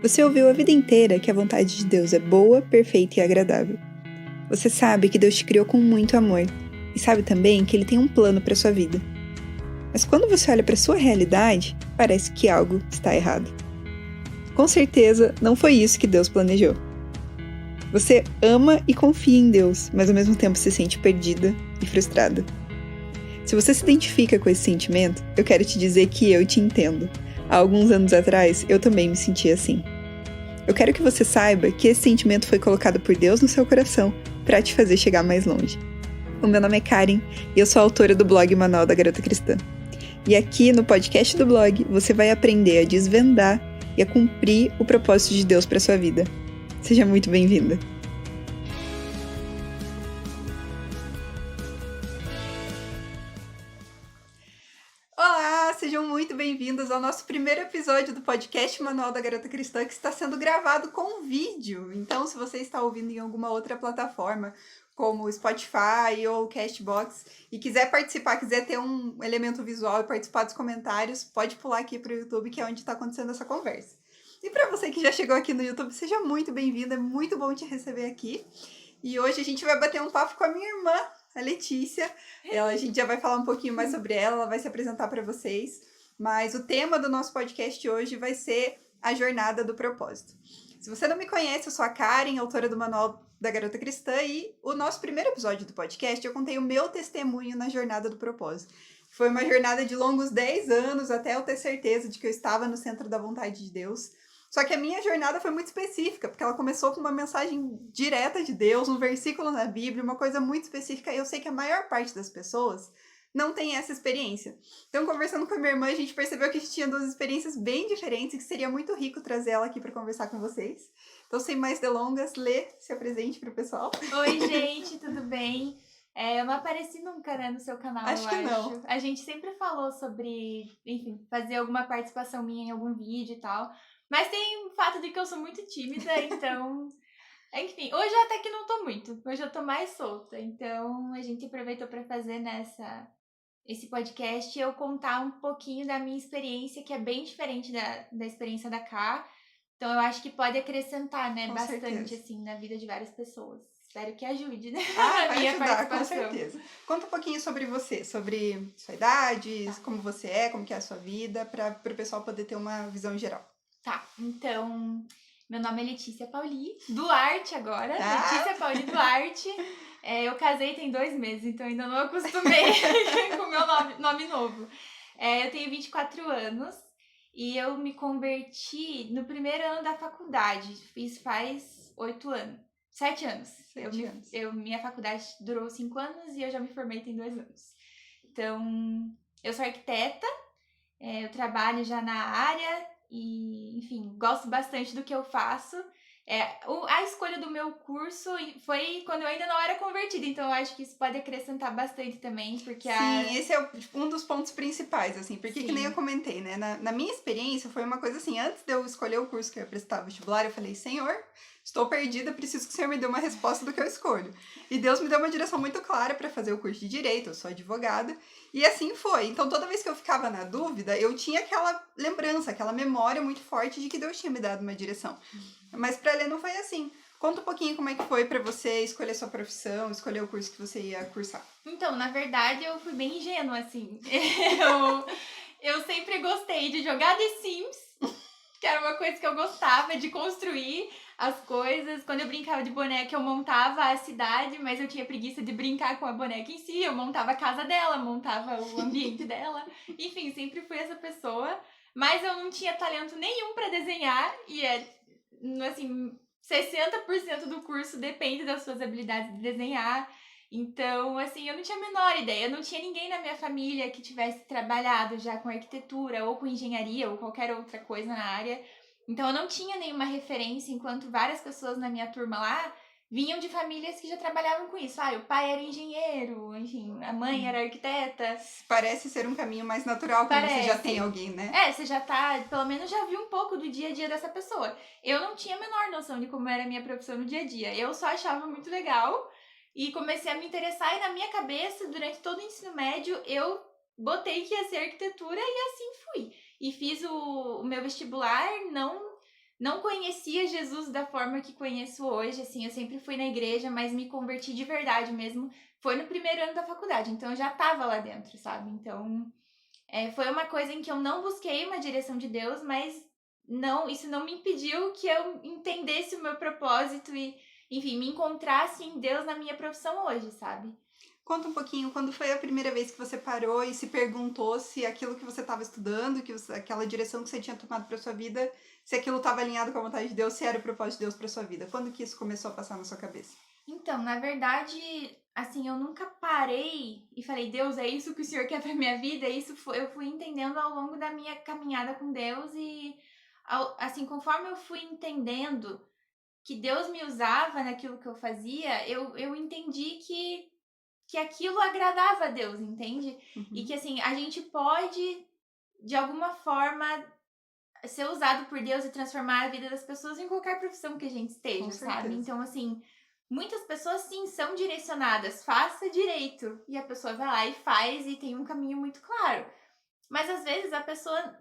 Você ouviu a vida inteira que a vontade de Deus é boa, perfeita e agradável. Você sabe que Deus te criou com muito amor e sabe também que Ele tem um plano para sua vida. Mas quando você olha para sua realidade, parece que algo está errado. Com certeza, não foi isso que Deus planejou. Você ama e confia em Deus, mas ao mesmo tempo se sente perdida e frustrada. Se você se identifica com esse sentimento, eu quero te dizer que eu te entendo. Há alguns anos atrás, eu também me sentia assim. Eu quero que você saiba que esse sentimento foi colocado por Deus no seu coração para te fazer chegar mais longe. O meu nome é Karen e eu sou a autora do blog Manual da Garota Cristã. E aqui no podcast do blog, você vai aprender a desvendar e a cumprir o propósito de Deus para sua vida. Seja muito bem-vinda! Olá, sejam muito bem-vindos ao nosso primeiro episódio do podcast Manual da Garota Cristã, que está sendo gravado com vídeo. Então, se você está ouvindo em alguma outra plataforma, como Spotify ou Castbox, e quiser participar, quiser ter um elemento visual e participar dos comentários, pode pular aqui para o YouTube, que é onde está acontecendo essa conversa. E para você que já chegou aqui no YouTube, seja muito bem-vindo, é muito bom te receber aqui. E hoje a gente vai bater um papo com a minha irmã, a Letícia. A gente já vai falar um pouquinho mais sobre ela vai se apresentar para vocês. Mas o tema do nosso podcast hoje vai ser a jornada do propósito. Se você não me conhece, eu sou a Karen, autora do Manual da Garota Cristã, e o nosso primeiro episódio do podcast eu contei o meu testemunho na jornada do propósito. Foi uma jornada de longos 10 anos até eu ter certeza de que eu estava no centro da vontade de Deus. Só que a minha jornada foi muito específica, porque ela começou com uma mensagem direta de Deus, um versículo na Bíblia, uma coisa muito específica, e eu sei que a maior parte das pessoas não tem essa experiência. Então, conversando com a minha irmã, a gente percebeu que a gente tinha duas experiências bem diferentes e que seria muito rico trazer ela aqui para conversar com vocês. Então, sem mais delongas, Lê, se apresente para o pessoal. Oi, gente, tudo bem? Eu não apareci nunca, né, no seu canal, Acho que não. A gente sempre falou sobre, enfim, fazer alguma participação minha em algum vídeo e tal. Mas tem o fato de que eu sou muito tímida, então... Enfim, hoje até que não tô muito. Hoje eu tô mais solta. Então, a gente aproveitou para fazer esse podcast eu contar um pouquinho da minha experiência, que é bem diferente da experiência da Ká. Então, eu acho que pode acrescentar, né, Com bastante, certeza. assim, na vida de várias pessoas. Espero que ajude, né? Vai ajudar, com certeza. Conta um pouquinho sobre você, sobre sua idade, como você é, como que é a sua vida, para o pessoal poder ter uma visão geral. Tá, então, meu nome é Letícia Pauli Duarte agora. Tá. Letícia Pauli Duarte. Eu casei tem 2 meses, então ainda não acostumei com o meu nome novo. Eu tenho 24 anos e eu me converti no primeiro ano da faculdade. Fiz faz 7 anos. 7 anos. Minha faculdade durou 5 anos e eu já me formei tem 2 anos. Então, eu sou arquiteta, eu trabalho já na área e, enfim, gosto bastante do que eu faço. A escolha do meu curso foi quando eu ainda não era convertida, então eu acho que isso pode acrescentar bastante também, porque Sim, esse é um dos pontos principais, assim, porque Sim. que nem eu comentei, né, na minha experiência foi uma coisa assim, antes de eu escolher o curso que eu ia prestar vestibular, eu falei, Senhor, estou perdida, preciso que o Senhor me dê uma resposta do que eu escolho. E Deus me deu uma direção muito clara para fazer o curso de Direito, eu sou advogada, e assim foi. Então toda vez que eu ficava na dúvida, eu tinha aquela lembrança, aquela memória muito forte de que Deus tinha me dado uma direção. Mas para Lê não foi assim. Conta um pouquinho como é que foi pra você escolher sua profissão, escolher o curso que você ia cursar. Então, na verdade, eu fui bem ingênua, assim. Eu sempre gostei de jogar The Sims, que era uma coisa que eu gostava, de construir as coisas. Quando eu brincava de boneca, eu montava a cidade, mas eu tinha preguiça de brincar com a boneca em si. Eu montava a casa dela, montava o ambiente dela. Enfim, sempre fui essa pessoa. Mas eu não tinha talento nenhum pra desenhar e assim... 60% do curso depende das suas habilidades de desenhar. Então, assim, eu não tinha a menor ideia. Eu não tinha ninguém na minha família que tivesse trabalhado já com arquitetura ou com engenharia ou qualquer outra coisa na área. Então, eu não tinha nenhuma referência, enquanto várias pessoas na minha turma lá vinham de famílias que já trabalhavam com isso. O pai era engenheiro, enfim, a mãe era arquiteta. Parece ser um caminho mais natural quando você já tem alguém, né? Você já tá, pelo menos já viu um pouco do dia a dia dessa pessoa. Eu não tinha a menor noção de como era a minha profissão no dia a dia. Eu só achava muito legal e comecei a me interessar. E na minha cabeça, durante todo o ensino médio, eu botei que ia ser arquitetura e assim fui. E fiz o meu vestibular, não não conhecia Jesus da forma que conheço hoje, assim, eu sempre fui na igreja, mas me converti de verdade mesmo, foi no primeiro ano da faculdade, então eu já tava lá dentro, sabe? Então, foi uma coisa em que eu não busquei uma direção de Deus, mas isso não me impediu que eu entendesse o meu propósito e, enfim, me encontrasse em Deus na minha profissão hoje, sabe? Conta um pouquinho, quando foi a primeira vez que você parou e se perguntou se aquilo que você estava estudando, aquela direção que você tinha tomado para sua vida, se aquilo estava alinhado com a vontade de Deus, se era o propósito de Deus para sua vida? Quando que isso começou a passar na sua cabeça? Então, na verdade, assim, eu nunca parei e falei, Deus, é isso que o Senhor quer pra minha vida? Eu fui entendendo ao longo da minha caminhada com Deus e, assim, conforme eu fui entendendo que Deus me usava naquilo que eu fazia, eu entendi que aquilo agradava a Deus, entende? E que, assim, a gente pode, de alguma forma, ser usado por Deus e transformar a vida das pessoas em qualquer profissão que a gente esteja, sabe? Então, assim, muitas pessoas, sim, são direcionadas, faça direito. E a pessoa vai lá e faz e tem um caminho muito claro. Mas, às vezes, a pessoa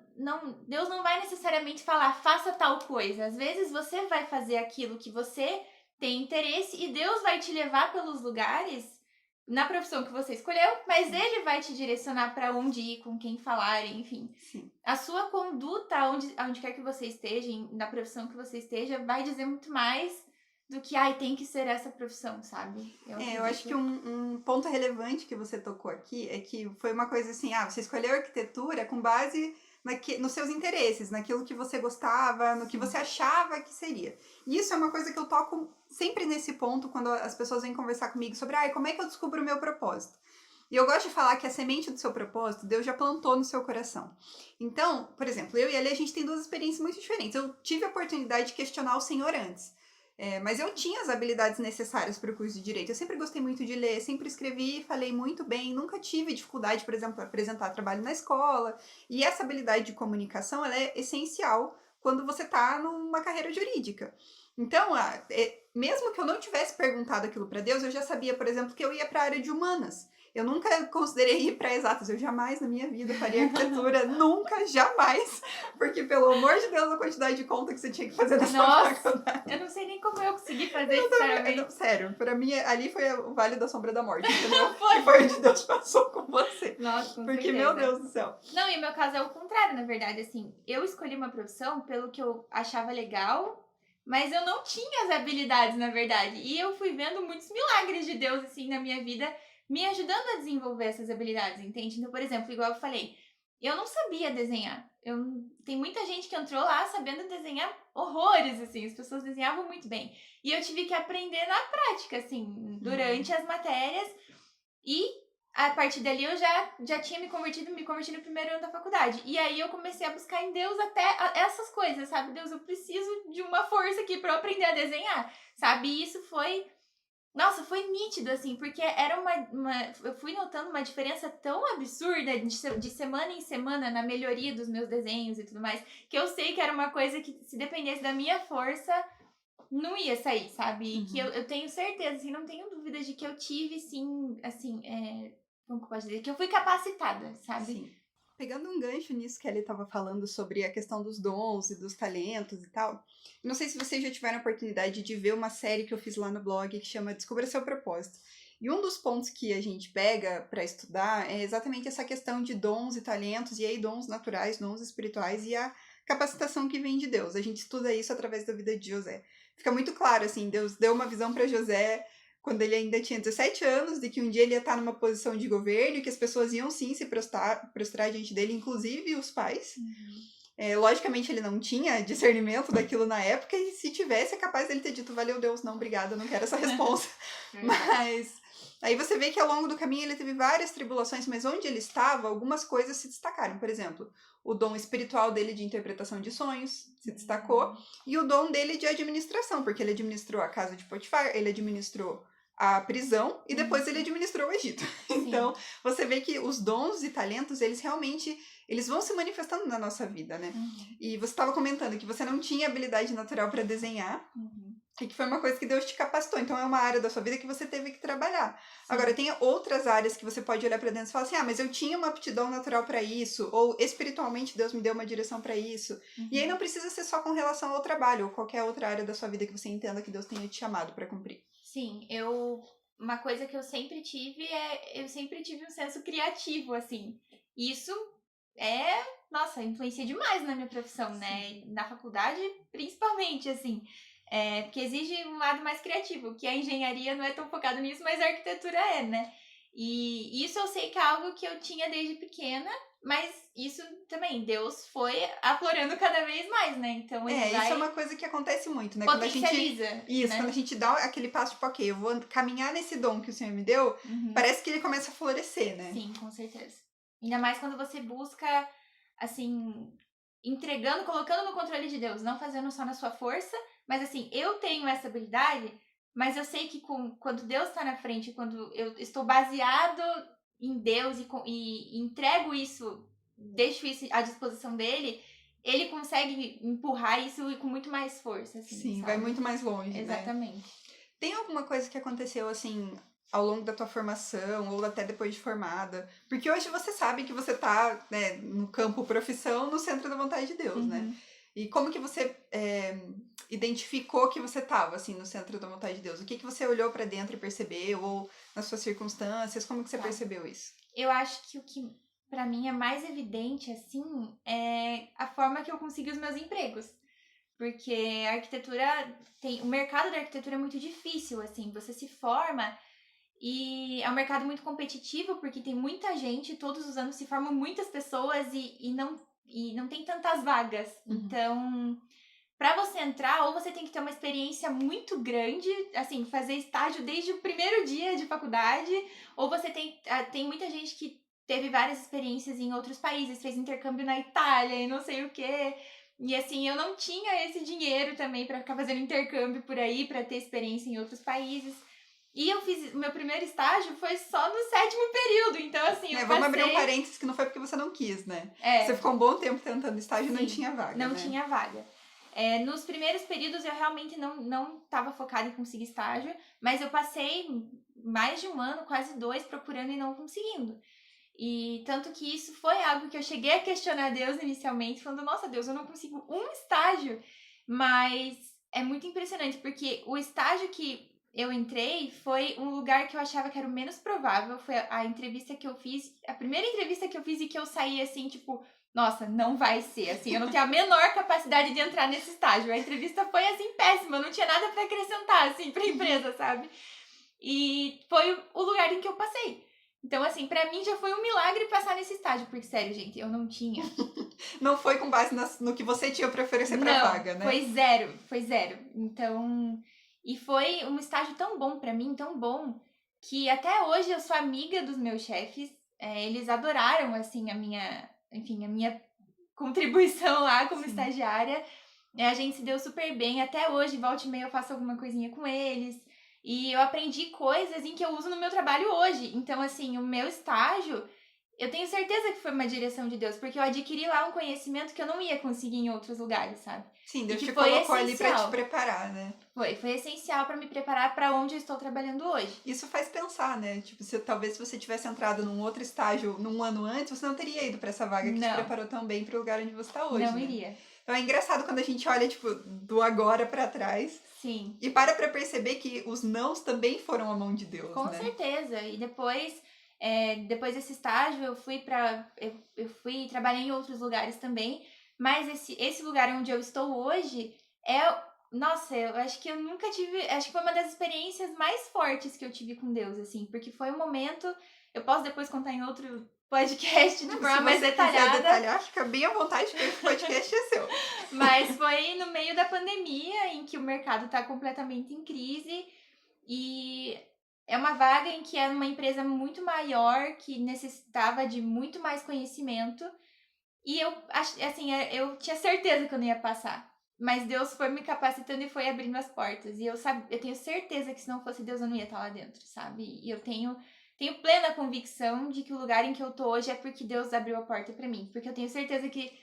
Deus não vai necessariamente falar, faça tal coisa. Às vezes, você vai fazer aquilo que você tem interesse e Deus vai te levar pelos lugares na profissão que você escolheu, mas Ele vai te direcionar para onde ir, com quem falar, enfim. Sim. A sua conduta, onde quer que você esteja, na profissão que você esteja, vai dizer muito mais do que, tem que ser essa profissão, sabe? Eu acho que um ponto relevante que você tocou aqui é que foi uma coisa assim, você escolheu arquitetura com base nos seus interesses, naquilo que você gostava, no que você achava que seria. E isso é uma coisa que eu toco sempre nesse ponto, quando as pessoas vêm conversar comigo sobre, como é que eu descubro o meu propósito? E eu gosto de falar que a semente do seu propósito, Deus já plantou no seu coração. Então, por exemplo, eu e a gente tem duas experiências muito diferentes. Eu tive a oportunidade de questionar o Senhor antes. Mas eu tinha as habilidades necessárias para o curso de Direito. Eu sempre gostei muito de ler, sempre escrevi, falei muito bem, nunca tive dificuldade, por exemplo, para apresentar trabalho na escola. E essa habilidade de comunicação, ela é essencial quando você está numa carreira jurídica. Então, mesmo que eu não tivesse perguntado aquilo para Deus, eu já sabia, por exemplo, que eu ia para a área de humanas. Eu nunca considerei ir para exatas, eu jamais na minha vida faria arquitetura, nunca, jamais, porque pelo amor de Deus, a quantidade de conta que você tinha que fazer nessa faculdade. Eu não sei nem como eu consegui fazer isso, sinceramente. Sério, pra mim, ali foi o Vale da Sombra da Morte, entendeu? foi onde Deus passou com você. Nossa, com porque, certeza. meu Deus do céu. Não, e o meu caso é o contrário, na verdade, assim, eu escolhi uma profissão pelo que eu achava legal, mas eu não tinha as habilidades, na verdade, e eu fui vendo muitos milagres de Deus, assim, na minha vida, me ajudando a desenvolver essas habilidades, entende? Então, por exemplo, igual eu falei, eu não sabia desenhar. Tem muita gente que entrou lá sabendo desenhar horrores, assim, as pessoas desenhavam muito bem. E eu tive que aprender na prática, assim, durante as matérias. E a partir dali eu já tinha me converti no primeiro ano da faculdade. E aí eu comecei a buscar em Deus até essas coisas, sabe? Deus, eu preciso de uma força aqui pra eu aprender a desenhar, sabe? E isso foi... Nossa, foi nítido, assim, porque era eu fui notando uma diferença tão absurda de semana em semana na melhoria dos meus desenhos e tudo mais, que eu sei que era uma coisa que, se dependesse da minha força, não ia sair, sabe? E que eu tenho certeza, assim, não tenho dúvidas de que eu tive, sim, assim, como que eu posso dizer? Que eu fui capacitada, sabe? Sim. Pegando um gancho nisso que ele estava falando sobre a questão dos dons e dos talentos e tal, não sei se vocês já tiveram a oportunidade de ver uma série que eu fiz lá no blog que chama Descubra Seu Propósito. E um dos pontos que a gente pega para estudar é exatamente essa questão de dons e talentos, e aí dons naturais, dons espirituais e a capacitação que vem de Deus. A gente estuda isso através da vida de José. Fica muito claro, assim, Deus deu uma visão para José quando ele ainda tinha 17 anos, de que um dia ele ia estar numa posição de governo e que as pessoas iam sim se prostrar diante dele, inclusive os pais. Logicamente ele não tinha discernimento daquilo na época, e se tivesse, é capaz dele ter dito, valeu Deus, não, obrigada, eu não quero essa resposta. Mas aí você vê que ao longo do caminho ele teve várias tribulações, mas onde ele estava, algumas coisas se destacaram. Por exemplo, o dom espiritual dele de interpretação de sonhos se destacou, e o dom dele de administração, porque ele administrou a casa de Potifar, ele administrou a prisão e depois ele administrou o Egito. Então, você vê que os dons e talentos, eles realmente vão se manifestando na nossa vida, né? E você estava comentando que você não tinha habilidade natural para desenhar. E que foi uma coisa que Deus te capacitou. Então é uma área da sua vida que você teve que trabalhar. Sim. Agora, tem outras áreas que você pode olhar pra dentro e falar assim, mas eu tinha uma aptidão natural pra isso, ou espiritualmente Deus me deu uma direção pra isso. E aí não precisa ser só com relação ao trabalho, ou qualquer outra área da sua vida que você entenda que Deus tenha te chamado pra cumprir. Sim, uma coisa que eu sempre tive eu sempre tive um senso criativo, assim. Isso nossa, influencia demais na minha profissão, né? Na faculdade, principalmente, assim. Porque exige um lado mais criativo, que a engenharia não é tão focada nisso, mas a arquitetura é, né? E isso eu sei que é algo que eu tinha desde pequena, mas isso também, Deus foi aflorando cada vez mais, né? Então ele vai... Isso é uma coisa que acontece muito, né? Potencializa, né? Quando a gente dá aquele passo, tipo, ok, eu vou caminhar nesse dom que o Senhor me deu, parece que ele começa a florescer, né? Sim, com certeza. Ainda mais quando você busca, assim, entregando, colocando no controle de Deus, não fazendo só na sua força, mas assim, eu tenho essa habilidade, mas eu sei que quando Deus está na frente, quando eu estou baseado em Deus e entrego isso, deixo isso à disposição dele, ele consegue empurrar isso com muito mais força, assim, Sim, sabe? vai muito mais longe, Exatamente. Né? Tem alguma coisa que aconteceu, assim, ao longo da tua formação, ou até depois de formada? Porque hoje você sabe que você tá, né, no campo profissão, no centro da vontade de Deus, né? E como que você identificou que você estava, assim, no centro da vontade de Deus? O que você olhou pra dentro e percebeu? Ou nas suas circunstâncias? Como que você percebeu isso? Eu acho que o que pra mim é mais evidente, assim, é a forma que eu consigo os meus empregos. Porque a arquitetura o mercado da arquitetura é muito difícil, assim, você se forma e é um mercado muito competitivo porque tem muita gente, todos os anos se formam muitas pessoas e não tem tantas vagas. Então, pra você entrar, ou você tem que ter uma experiência muito grande, assim, fazer estágio desde o primeiro dia de faculdade, ou você tem muita gente que teve várias experiências em outros países, fez intercâmbio na Itália e não sei o quê. E assim, eu não tinha esse dinheiro também pra ficar fazendo intercâmbio por aí, pra ter experiência em outros países. E eu fiz, o meu primeiro estágio foi só no 7º período, então assim, eu passei... Vamos abrir um parênteses que não foi porque você não quis, né? Você ficou um bom tempo tentando estágio e não tinha vaga, não tinha vaga. Nos primeiros períodos eu realmente não estava focada em conseguir estágio, mas eu passei mais de 1 ano, quase 2, procurando e não conseguindo. E tanto que isso foi algo que eu cheguei a questionar Deus inicialmente, falando, nossa Deus, eu não consigo um estágio. Mas é muito impressionante, porque o estágio que eu entrei foi um lugar que eu achava que era o menos provável. Foi a entrevista que eu fiz, a primeira entrevista que eu fiz e que eu saí assim, tipo, nossa, não vai ser, assim, eu não tenho a menor capacidade de entrar nesse estágio. A entrevista foi, assim, péssima, eu não tinha nada pra acrescentar, assim, pra empresa, sabe? E foi o lugar em que eu passei. Então, assim, pra mim já foi um milagre passar nesse estágio, porque, sério, gente, eu não tinha. Não foi com base no que você tinha pra oferecer pra vaga, né? Foi zero. Então, e foi um estágio tão bom pra mim, tão bom, que até hoje eu sou amiga dos meus chefes. Eles adoraram, assim, a minha contribuição lá como estagiária. A gente se deu super bem. Até hoje, volta e meia, eu faço alguma coisinha com eles. E eu aprendi coisas em que eu uso no meu trabalho hoje. Então, assim, o meu estágio, eu tenho certeza que foi uma direção de Deus, porque eu adquiri lá um conhecimento que eu não ia conseguir em outros lugares, sabe? Sim, Deus te colocou ali pra te preparar, né? Foi essencial pra me preparar pra onde eu estou trabalhando hoje. Isso faz pensar, né? Tipo, talvez se você tivesse entrado num outro estágio num ano antes, você não teria ido pra essa vaga que te preparou tão bem pro lugar onde você tá hoje, Não né? iria. Então é engraçado quando a gente olha, tipo, do agora pra trás. Sim. E para perceber que os nãos também foram a mão de Deus, Com né? certeza. E depois desse estágio, eu fui trabalhar em outros lugares também. Mas esse lugar onde eu estou hoje nossa, eu acho que eu nunca tive... Acho que foi uma das experiências mais fortes que eu tive com Deus, assim. Porque foi um momento... Eu posso depois contar em outro podcast de forma mais detalhada. Se você quiser detalhar, fica bem à vontade, porque esse podcast é seu. Mas foi no meio da pandemia, em que o mercado tá completamente em crise. E é uma vaga em que é uma empresa muito maior, que necessitava de muito mais conhecimento. E eu tinha certeza que eu não ia passar. Mas Deus foi me capacitando e foi abrindo as portas. E eu tenho certeza que se não fosse Deus, eu não ia estar lá dentro, sabe? E eu tenho plena convicção de que o lugar em que eu tô hoje é porque Deus abriu a porta pra mim. Porque eu tenho certeza que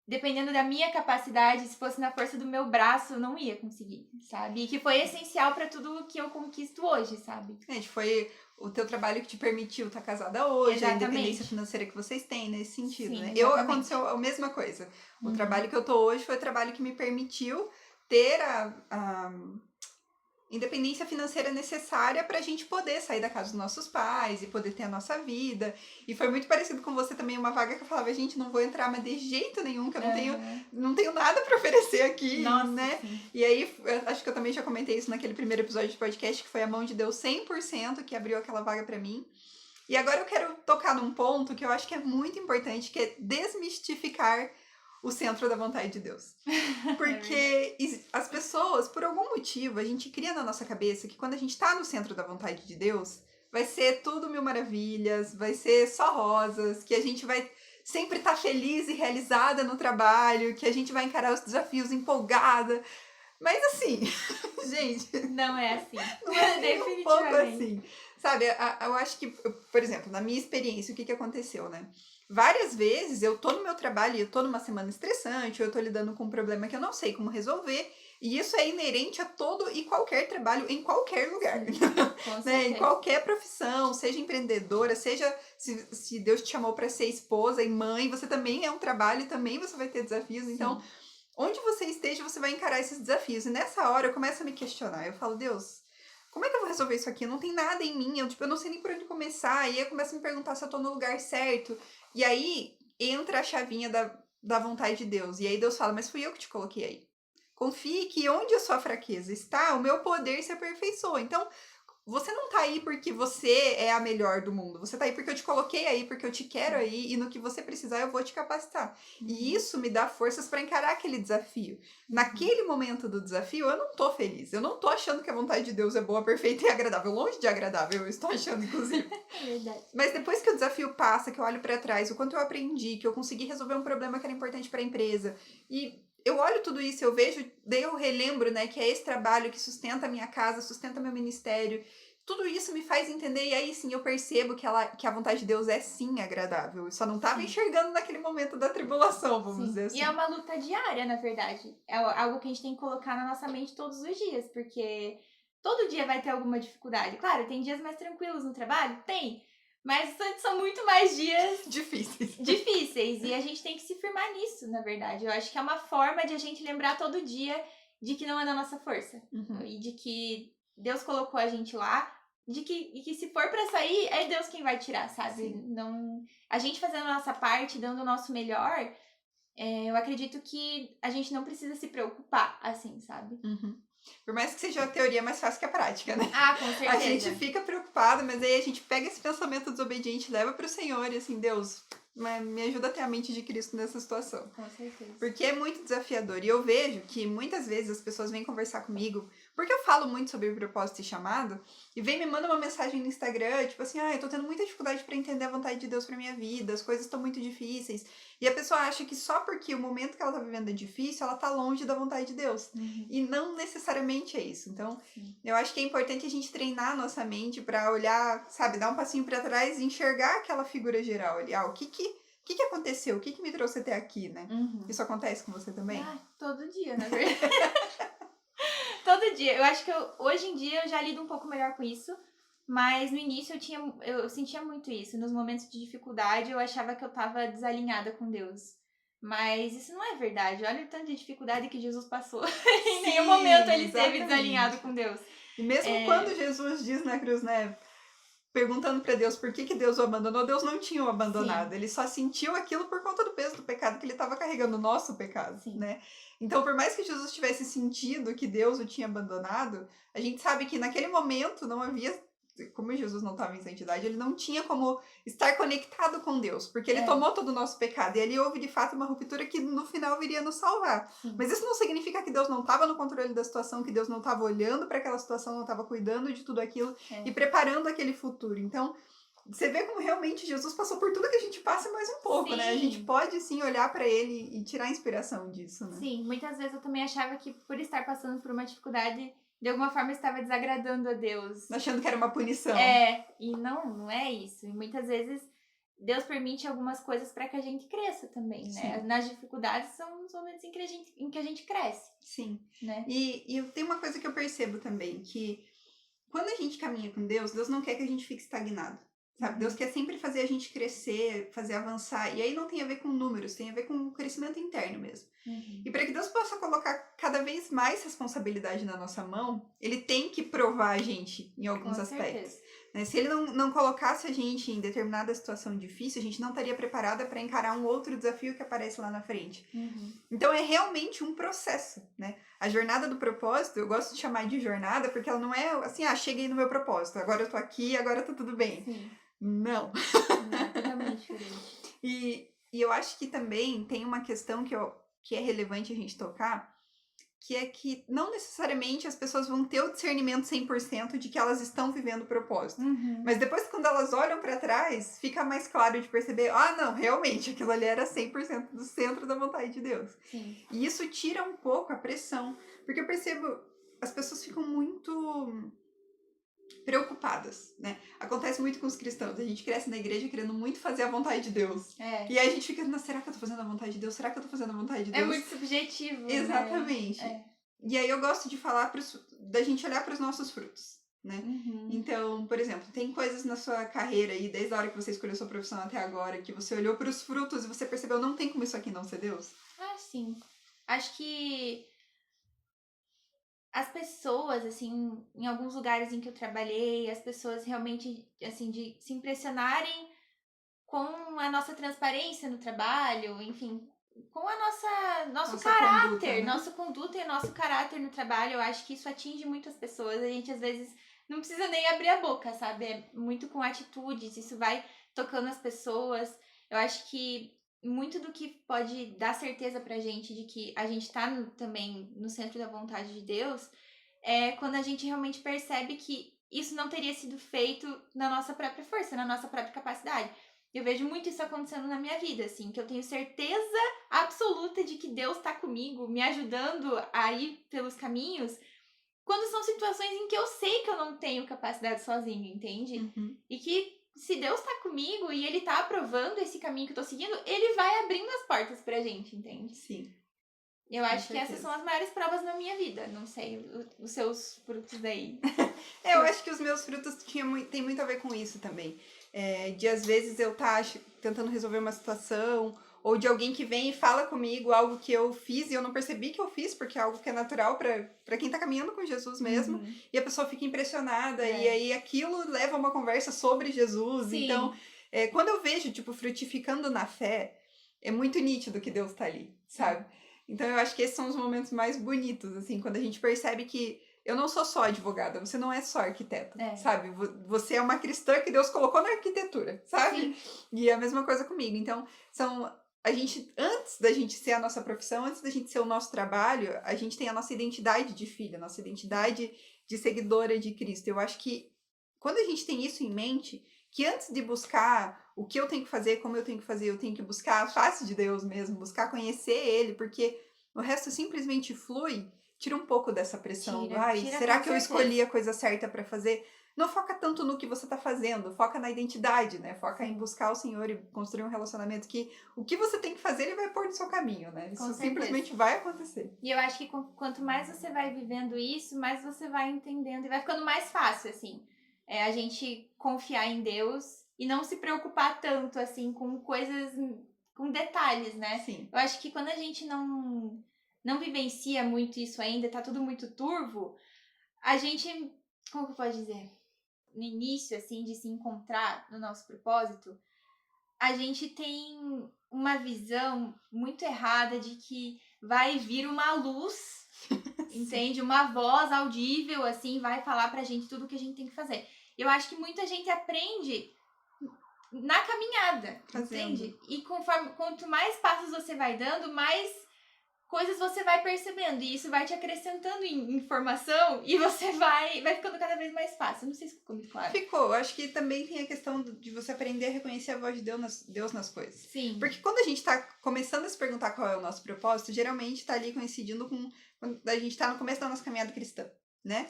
dependendo da minha capacidade, se fosse na força do meu braço, eu não ia conseguir, sabe? E que foi essencial pra tudo que eu conquisto hoje, sabe? Foi o teu trabalho que te permitiu estar casada hoje, a independência Exatamente. financeira que vocês têm nesse sentido, Sim, né? exatamente. Aconteceu a mesma coisa. O Uhum. trabalho que eu tô hoje foi o trabalho que me permitiu ter a independência financeira necessária pra gente poder sair da casa dos nossos pais e poder ter a nossa vida. E foi muito parecido com você também, uma vaga que eu falava, gente, não vou entrar, mas de jeito nenhum, que eu não tenho nada pra oferecer aqui, Nossa, né? sim. E aí, eu acho que eu também já comentei isso naquele primeiro episódio de podcast, que foi a mão de Deus 100% que abriu aquela vaga pra mim. E agora eu quero tocar num ponto que eu acho que é muito importante, que é desmistificar o centro da vontade de Deus. Porque as pessoas, por algum motivo, a gente cria na nossa cabeça que quando a gente tá no centro da vontade de Deus, vai ser tudo mil maravilhas, vai ser só rosas, que a gente vai sempre estar feliz e realizada no trabalho, que a gente vai encarar os desafios empolgada. Mas assim, gente, Não é assim. não é nem um pouco assim. Sabe, eu acho que, por exemplo, na minha experiência, o que aconteceu, né? Várias vezes eu tô no meu trabalho e eu tô numa semana estressante, ou eu tô lidando com um problema que eu não sei como resolver, e isso é inerente a todo e qualquer trabalho, em qualquer lugar. Né? Em qualquer profissão, seja empreendedora, seja se Deus te chamou para ser esposa e mãe, você também é um trabalho e também você vai ter desafios. Então, onde você esteja, você vai encarar esses desafios. E nessa hora eu começo a me questionar. Eu falo, Deus, como é que eu vou resolver isso aqui? Não tem nada em mim. Eu não sei nem por onde começar. E aí eu começo a me perguntar se eu tô no lugar certo. E aí entra a chavinha da vontade de Deus. E aí Deus fala, mas fui eu que te coloquei aí. Confie que onde a sua fraqueza está, o meu poder se aperfeiçoa. Então, você não tá aí porque você é a melhor do mundo. Você tá aí porque eu te coloquei aí, porque eu te quero aí, e no que você precisar eu vou te capacitar. E isso me dá forças para encarar aquele desafio. Naquele momento do desafio, eu não tô feliz. Eu não tô achando que a vontade de Deus é boa, perfeita e agradável. Longe de agradável, eu estou achando, inclusive. É verdade. Mas depois que o desafio passa, que eu olho para trás, o quanto eu aprendi, que eu consegui resolver um problema que era importante para a empresa, e eu olho tudo isso, eu vejo, daí eu relembro, né, que é esse trabalho que sustenta a minha casa, sustenta meu ministério. Tudo isso me faz entender, e aí sim eu percebo que a vontade de Deus é sim agradável. Eu só não estava enxergando naquele momento da tribulação, vamos dizer assim. E é uma luta diária, na verdade. É algo que a gente tem que colocar na nossa mente todos os dias, porque todo dia vai ter alguma dificuldade. Claro, tem dias mais tranquilos no trabalho? Tem. Mas são muito mais dias difíceis. E a gente tem que se firmar nisso, na verdade. Eu acho que é uma forma de a gente lembrar todo dia de que não é da nossa força. E de que Deus colocou a gente lá. E que se for pra sair, é Deus quem vai tirar, sabe? Não, a gente fazendo a nossa parte, dando o nosso melhor, eu acredito que a gente não precisa se preocupar, assim, sabe? Por mais que seja a teoria, é mais fácil que a prática, né? Ah, com certeza. A gente fica preocupado, mas aí a gente pega esse pensamento desobediente, leva pro Senhor e assim, Deus, me ajuda a ter a mente de Cristo nessa situação. Com certeza. Porque é muito desafiador. E eu vejo que muitas vezes as pessoas vêm conversar comigo, porque eu falo muito sobre propósito e chamado, e vem me manda uma mensagem no Instagram, tipo assim, eu tô tendo muita dificuldade pra entender a vontade de Deus pra minha vida, as coisas estão muito difíceis. E a pessoa acha que só porque o momento que ela tá vivendo é difícil, ela tá longe da vontade de Deus. E não necessariamente é isso. Então, eu acho que é importante a gente treinar a nossa mente pra olhar, sabe, dar um passinho pra trás e enxergar aquela figura geral ali. O que aconteceu? O que me trouxe até aqui, né? Isso acontece com você também? Todo dia, na verdade. Todo dia. Eu acho que hoje em dia eu já lido um pouco melhor com isso. Mas no início eu sentia muito isso. Nos momentos de dificuldade eu achava que eu tava desalinhada com Deus. Mas isso não é verdade. Olha o tanto de dificuldade que Jesus passou. Em nenhum momento ele esteve desalinhado com Deus. E mesmo quando Jesus diz na cruz, né? Perguntando pra Deus por que Deus o abandonou, Deus não tinha o abandonado. Ele só sentiu aquilo por conta do peso do pecado que ele estava carregando, o nosso pecado, né? Então, por mais que Jesus tivesse sentido que Deus o tinha abandonado, a gente sabe que naquele momento não havia, como Jesus não estava em santidade, ele não tinha como estar conectado com Deus, porque ele tomou todo o nosso pecado, e ali houve de fato uma ruptura que no final viria nos salvar. Mas isso não significa que Deus não estava no controle da situação, que Deus não estava olhando para aquela situação, não estava cuidando de tudo aquilo e preparando aquele futuro. Então, você vê como realmente Jesus passou por tudo que a gente passa mais um pouco, né? A gente pode sim olhar para ele e tirar inspiração disso, né? Sim, muitas vezes eu também achava que por estar passando por uma dificuldade, de alguma forma estava desagradando a Deus. Achando que era uma punição. E não é isso. E muitas vezes Deus permite algumas coisas para que a gente cresça também, né? Sim. Nas dificuldades são os momentos em que a gente cresce, Sim. né? E tem uma coisa que eu percebo também, que quando a gente caminha com Deus, Deus não quer que a gente fique estagnado, sabe? Deus quer sempre fazer a gente crescer, fazer avançar. E aí não tem a ver com números, tem a ver com o crescimento interno mesmo. E para que Deus possa colocar cada vez mais responsabilidade na nossa mão, Ele tem que provar a gente em alguns Com aspectos. certeza. Né? Se Ele não colocasse a gente em determinada situação difícil, a gente não estaria preparada para encarar um outro desafio que aparece lá na frente. Então é realmente um processo, né? A jornada do propósito, eu gosto de chamar de jornada, porque ela não é assim, cheguei no meu propósito, agora eu tô aqui, agora tá tudo bem. Sim. Não. Não, é totalmente diferente. E eu acho que também tem uma questão que é relevante a gente tocar, que é que não necessariamente as pessoas vão ter o discernimento 100% de que elas estão vivendo o propósito. Mas depois, quando elas olham para trás, fica mais claro de perceber, não, realmente, aquilo ali era 100% do centro da vontade de Deus. Sim. E isso tira um pouco a pressão, porque eu percebo, as pessoas ficam muito preocupadas, né? Acontece muito com os cristãos, a gente cresce na igreja querendo muito fazer a vontade de Deus. E aí a gente fica, será que eu tô fazendo a vontade de Deus? Será que eu tô fazendo a vontade de Deus? É muito subjetivo, Exatamente. Né? E aí eu gosto de falar da gente olhar para os nossos frutos, né? Então, por exemplo, tem coisas na sua carreira aí, desde a hora que você escolheu sua profissão até agora, que você olhou para os frutos e você percebeu, não tem como isso aqui não ser Deus? Sim. Acho que as pessoas, assim, em alguns lugares em que eu trabalhei, as pessoas realmente, assim, de se impressionarem com a nossa transparência no trabalho, enfim, com a nosso caráter, conduta, né? nossa conduta e nosso caráter no trabalho. Eu acho que isso atinge muitas pessoas. A gente, às vezes, não precisa nem abrir a boca, sabe? É muito com atitudes, isso vai tocando as pessoas. Eu acho que muito do que pode dar certeza pra gente de que a gente tá também no centro da vontade de Deus é quando a gente realmente percebe que isso não teria sido feito na nossa própria força, na nossa própria capacidade. Eu vejo muito isso acontecendo na minha vida, assim, que eu tenho certeza absoluta de que Deus tá comigo, me ajudando a ir pelos caminhos, quando são situações em que eu sei que eu não tenho capacidade sozinha, entende? E que se Deus tá comigo e Ele tá aprovando esse caminho que eu tô seguindo, Ele vai abrindo as portas pra gente, entende? Sim. Eu acho que essas são as maiores provas na minha vida. Não sei, os seus frutos aí. Eu acho que os meus frutos tem muito a ver com isso também. De às vezes eu tá tentando resolver uma situação, ou de alguém que vem e fala comigo algo que eu fiz e eu não percebi que eu fiz, porque é algo que é natural para quem tá caminhando com Jesus mesmo, e a pessoa fica impressionada, e aí aquilo leva a uma conversa sobre Jesus. Sim. Então, quando eu vejo, frutificando na fé, é muito nítido que Deus tá ali, sabe? Então eu acho que esses são os momentos mais bonitos, assim, quando a gente percebe que eu não sou só advogada, você não é só arquiteta, sabe? Você é uma cristã que Deus colocou na arquitetura, sabe? Sim. E é a mesma coisa comigo. Então, antes da gente ser a nossa profissão, antes da gente ser o nosso trabalho, a gente tem a nossa identidade de filha, nossa identidade de seguidora de Cristo. Eu acho que quando a gente tem isso em mente, que antes de buscar o que eu tenho que fazer, como eu tenho que fazer, eu tenho que buscar a face de Deus mesmo, buscar conhecer Ele, porque o resto simplesmente flui, tira um pouco dessa pressão. Tira Será que eu escolhi a coisa certa para fazer? Não foca tanto no que você tá fazendo, foca na identidade, né? Foca em buscar o Senhor e construir um relacionamento que o que você tem que fazer, Ele vai pôr no seu caminho, né? Isso simplesmente vai acontecer. E eu acho que quanto mais você vai vivendo isso, mais você vai entendendo e vai ficando mais fácil, assim. A gente confiar em Deus e não se preocupar tanto, assim, com coisas, com detalhes, né? Sim. Eu acho que quando a gente não vivencia muito isso ainda, tá tudo muito turvo, a gente, como que eu posso dizer? No início, assim, de se encontrar no nosso propósito, a gente tem uma visão muito errada de que vai vir uma luz, entende? Uma voz audível, assim, vai falar pra gente tudo o que a gente tem que fazer. Eu acho que muita gente aprende na caminhada, entende? E quanto mais passos você vai dando, mais coisas você vai percebendo, e isso vai te acrescentando em informação, e você vai ficando cada vez mais fácil. Não sei se ficou muito claro. Ficou. Eu acho que também tem a questão de você aprender a reconhecer a voz de Deus nas coisas. Sim. Porque quando a gente tá começando a se perguntar qual é o nosso propósito, geralmente tá ali coincidindo com quando a gente tá no começo da nossa caminhada cristã, né?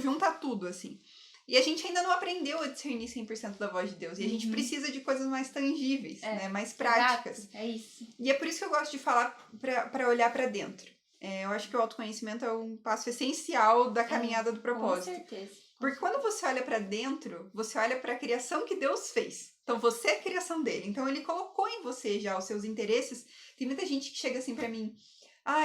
Junta tudo, assim. E a gente ainda não aprendeu a discernir 100% da voz de Deus. E a gente precisa de coisas mais tangíveis, né? Mais práticas. Exato, é isso. E é por isso que eu gosto de falar para olhar para dentro. Eu acho que o autoconhecimento é um passo essencial da caminhada do propósito. Com certeza. Porque quando você olha para dentro, você olha para a criação que Deus fez. Então você é a criação dele. Então ele colocou em você já os seus interesses. Tem muita gente que chega assim para mim: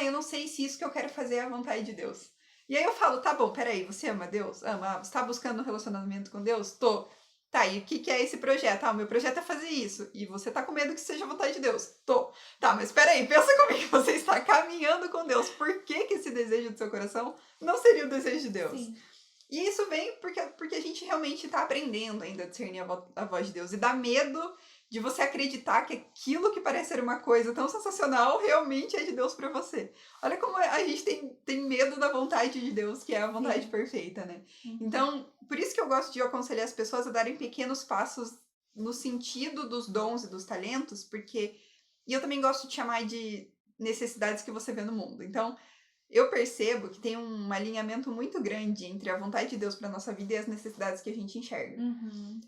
eu não sei se isso que eu quero fazer é a vontade de Deus. E aí eu falo: tá bom, peraí, você ama Deus? Ama? Você tá buscando um relacionamento com Deus? Tô. Tá, e o que é esse projeto? O meu projeto é fazer isso. E você tá com medo que seja a vontade de Deus? Tô. Tá, mas peraí, pensa comigo, você está caminhando com Deus. Por que esse desejo do seu coração não seria o desejo de Deus? Sim. E isso vem porque a gente realmente tá aprendendo ainda a discernir a voz de Deus. E dá medo de você acreditar que aquilo que parece ser uma coisa tão sensacional realmente é de Deus pra você. Olha como a gente tem medo da vontade de Deus, que é a vontade perfeita, né? Então, por isso que eu gosto de aconselhar as pessoas a darem pequenos passos no sentido dos dons e dos talentos, porque... E eu também gosto de chamar de necessidades que você vê no mundo. Então, eu percebo que tem um alinhamento muito grande entre a vontade de Deus pra nossa vida e as necessidades que a gente enxerga.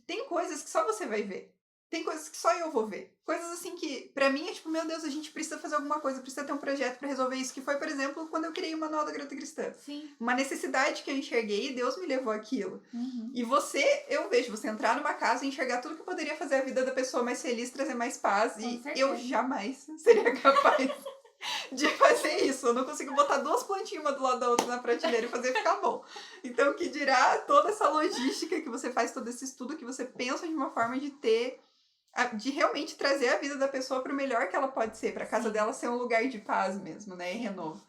Tem coisas que só você vai ver. Tem coisas que só eu vou ver. Coisas assim que, pra mim, é tipo, meu Deus, a gente precisa fazer alguma coisa, precisa ter um projeto pra resolver isso. Que foi, por exemplo, quando eu criei o Manual da Garota Cristã. Sim. Uma necessidade que eu enxerguei e Deus me levou àquilo. E você, eu vejo você entrar numa casa e enxergar tudo que poderia fazer a vida da pessoa mais feliz, trazer mais paz. Com E certeza. eu jamais seria capaz de fazer isso. Eu não consigo botar 2 plantinhas uma do lado da outra na prateleira e fazer ficar bom. Então, que dirá toda essa logística que você faz, todo esse estudo que você pensa de uma forma de ter... de realmente trazer a vida da pessoa para o melhor que ela pode ser, para a casa dela ser um lugar de paz mesmo, né, e renovo.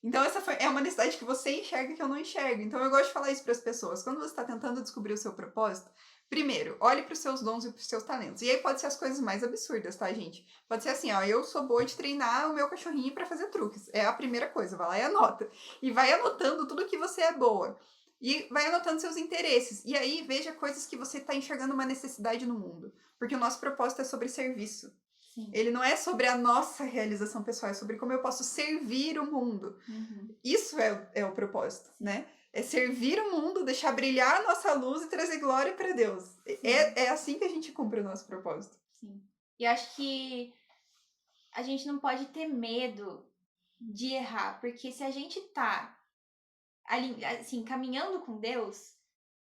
Então essa é uma necessidade que você enxerga que eu não enxergo. Então eu gosto de falar isso para as pessoas. Quando você está tentando descobrir o seu propósito, primeiro, olhe para os seus dons e para os seus talentos. E aí pode ser as coisas mais absurdas, tá, gente? Pode ser assim, eu sou boa de treinar o meu cachorrinho para fazer truques. É a primeira coisa, vai lá e anota. E vai anotando tudo que você é boa. E vai anotando seus interesses. E aí veja coisas que você está enxergando uma necessidade no mundo. Porque o nosso propósito é sobre serviço. Sim. Ele não é sobre a nossa realização pessoal, é sobre como eu posso servir o mundo. Isso é o propósito, né? É servir o mundo, deixar brilhar a nossa luz e trazer glória para Deus. É assim que a gente cumpre o nosso propósito. Sim. E eu acho que a gente não pode ter medo de errar, porque se a gente tá ali, assim, caminhando com Deus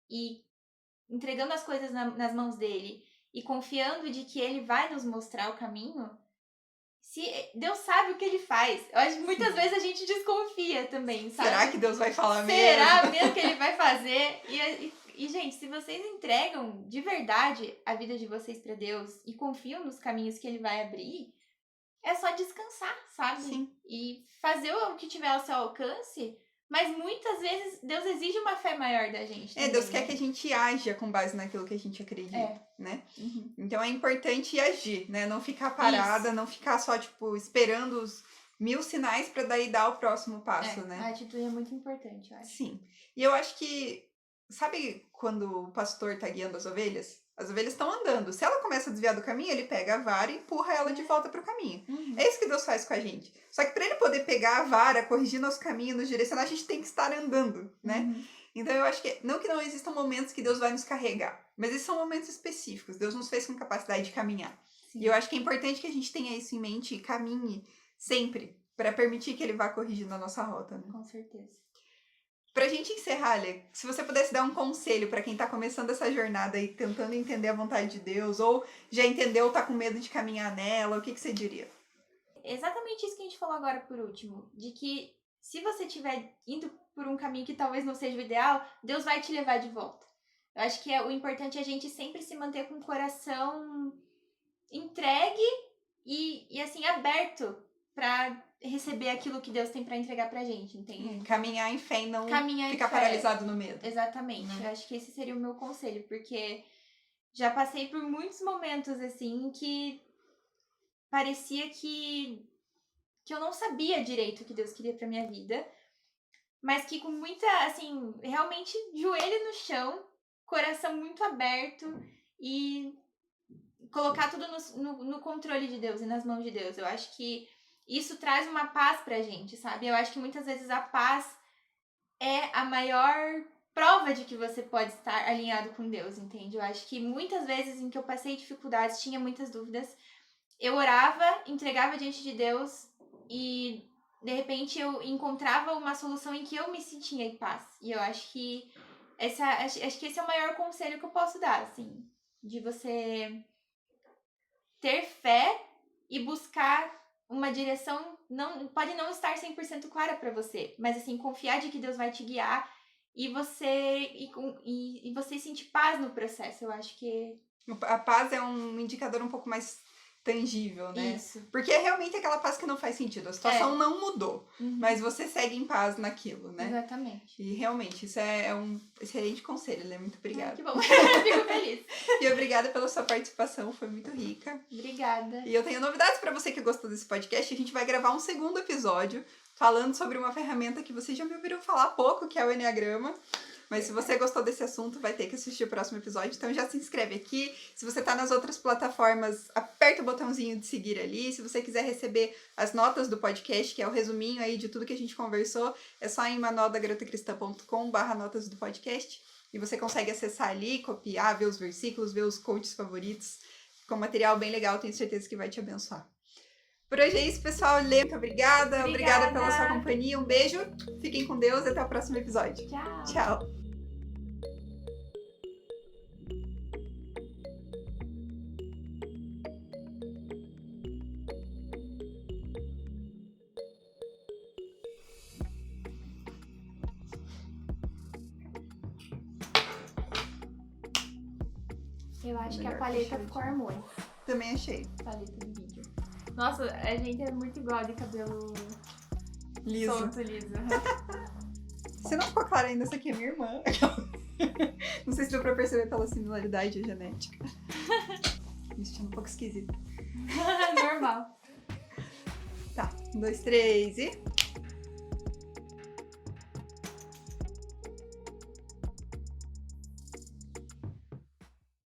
e entregando as coisas nas mãos dele e confiando de que ele vai nos mostrar o caminho, se Deus sabe o que ele faz. Eu acho que muitas vezes a gente desconfia também, sabe? Será que Deus vai falar mesmo? Será mesmo que ele vai fazer? E, gente, se vocês entregam de verdade a vida de vocês pra Deus e confiam nos caminhos que ele vai abrir, é só descansar, sabe? Sim. E fazer o que tiver ao seu alcance. Mas muitas vezes Deus exige uma fé maior da gente. Também, Deus quer que a gente haja com base naquilo que a gente acredita, né? Então é importante agir, né? Não ficar parada, não ficar só, tipo, esperando os 1000 sinais pra daí dar o próximo passo, né? A atitude é muito importante, eu acho. Sim. E eu acho que, sabe quando o pastor tá guiando as ovelhas? As ovelhas estão andando. Se ela começa a desviar do caminho, ele pega a vara e empurra ela de volta pro caminho. É isso que Deus faz com a gente. Só que para ele poder pegar a vara, corrigir nosso caminho, nos direcionar, a gente tem que estar andando, né? Então eu acho que não existam momentos que Deus vai nos carregar, mas esses são momentos específicos. Deus nos fez com capacidade de caminhar. Sim. E eu acho que é importante que a gente tenha isso em mente e caminhe sempre para permitir que ele vá corrigindo a nossa rota, né? Com certeza. Pra gente encerrar, Lê, se você pudesse dar um conselho pra quem tá começando essa jornada e tentando entender a vontade de Deus, ou já entendeu ou tá com medo de caminhar nela, o que você diria? Exatamente isso que a gente falou agora por último, de que se você estiver indo por um caminho que talvez não seja o ideal, Deus vai te levar de volta. Eu acho que o importante é a gente sempre se manter com o coração entregue e assim, aberto pra receber aquilo que Deus tem pra entregar pra gente, entende? Caminhar em fé e não Caminhar ficar em fé. paralisado no medo. Exatamente. Eu acho que esse seria o meu conselho, porque já passei por muitos momentos, assim, que parecia que eu não sabia direito o que Deus queria pra minha vida, mas que com muita, assim, realmente joelho no chão, coração muito aberto e colocar tudo no controle de Deus e nas mãos de Deus. Eu acho que isso traz uma paz pra gente, sabe? Eu acho que muitas vezes a paz é a maior prova de que você pode estar alinhado com Deus, entende? Eu acho que muitas vezes em que eu passei dificuldades, tinha muitas dúvidas, eu orava, entregava diante de Deus e de repente eu encontrava uma solução em que eu me sentia em paz. E eu acho que acho que esse é o maior conselho que eu posso dar, assim, de você ter fé e buscar uma direção, pode não estar 100% clara para você, mas assim, confiar de que Deus vai te guiar e você sentir paz no processo. Eu acho que A paz é um indicador um pouco mais tangível, né? isso. Porque é realmente aquela paz que não faz sentido. A situação não mudou, mas você segue em paz naquilo, né? Exatamente. E realmente, isso é um excelente conselho, né? Muito obrigada. Que bom, fico feliz. E obrigada pela sua participação, foi muito rica. Obrigada. E eu tenho novidades para você que gostou desse podcast. A gente vai gravar um segundo episódio falando sobre uma ferramenta que vocês já me ouviram falar há pouco, que é o Enneagrama. Mas se você gostou desse assunto, vai ter que assistir o próximo episódio. Então já se inscreve aqui. Se você tá nas outras plataformas, aperta o botãozinho de seguir ali. Se você quiser receber as notas do podcast, que é o resuminho aí de tudo que a gente conversou, é só em manualdagarotacristã.com/notas do podcast. E você consegue acessar ali, copiar, ver os versículos, ver os quotes favoritos. Ficou um material bem legal, tenho certeza que vai te abençoar. Por hoje é isso, pessoal. Muito obrigada. Obrigada pela sua companhia. Um beijo. Fiquem com Deus e até o próximo episódio. Tchau. Tchau. Eu acho que a Melhor paleta fechadinho. ficou harmônica. Também achei. Paleta do vídeo. Nossa, a gente é muito igual de cabelo Liso. solto, liso. Se não ficou claro ainda, essa aqui é minha irmã. Não sei se deu pra perceber pela similaridade genética. Me sentindo um pouco esquisita. Normal. Tá, 1, 2, 3 e...